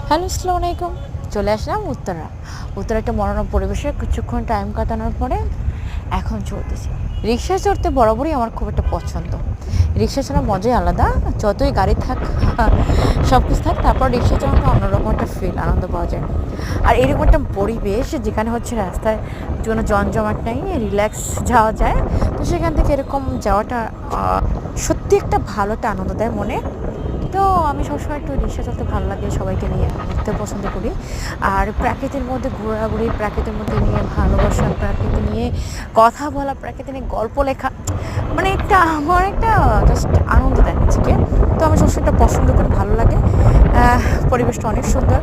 Hello, আসসালামু আলাইকুম। চলে আসলাম উত্তরা একটা মনোরম পরিবেশে কিছুক্ষণ টাইম কাটানোর পরে এখন চলতেছি। রিক্সায় চড়তে বরাবরই আমার খুব একটা পছন্দ। রিক্সা চড়ার মজাই আলাদা। যতই গাড়ি থাক সব কিছু থাক, তারপর রিক্সা চালানোটা অন্যরকম একটা ফিল, আনন্দ পাওয়া যায়। আর এরকম একটা পরিবেশ যেখানে হচ্ছে রাস্তায় কোনো জমজমাট নেই, রিল্যাক্স যাওয়া যায়। তো সেখান থেকে এরকম যাওয়াটা সত্যি একটা ভালো একটা আনন্দ দেয় মনে। তো আমি সবসময় একটু রিক্সা চলতে ভালো লাগে, সবাইকে নিয়ে ঘুরতে পছন্দ করি। আর প্রাকৃতির মধ্যে ঘোরাঘুরি, প্রাকৃতির মধ্যে নিয়ে ভালোবাসা, প্রকৃতি নিয়ে কথা বলা, প্রকৃতি নিয়ে গল্প লেখা, মানে একটা আমার একটা জাস্ট আনন্দ দেয় নিজেকে। তো আমি সবসময় এটা পছন্দ করি, ভালো লাগে। পরিবেশটা অনেক সুন্দর।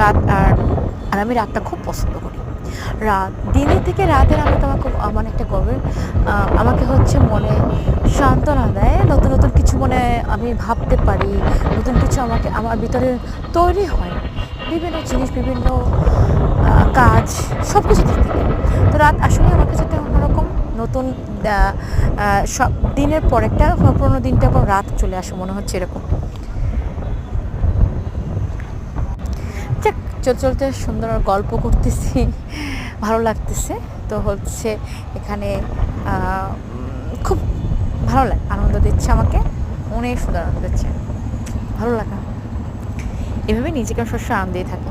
রাত আর আমি রাতটা খুব পছন্দ করি। দিনের থেকে রাতের আলোটা আমার খুব মানে একটা গভীর আমাকে হচ্ছে মনে সান্ত্বনা দেয়। নতুন নতুন কিছু মনে আমি ভাবতে পারি, নতুন কিছু আমাকে আমার ভিতরে তৈরি হয়, বিভিন্ন জিনিস, বিভিন্ন কাজ, সব কিছু দিক থেকে। তো রাত আসলে আমার কাছে একটা অন্যরকম নতুন সব দিনের পর একটা পুরোনো দিনটা পর রাত চলে আসে, মনে হচ্ছে এরকম। যাক, চলতে চলতে সুন্দর গল্প করতেছি, ভালো লাগতেছে। তো হচ্ছে এখানে খুব ভালো লাগে, আনন্দ দিচ্ছে আমাকে, অনেক সুন্দর আনন্দ দিচ্ছে, ভালো লাগা। এভাবে নিজেকে সবসময় আনন্দেই থাকি।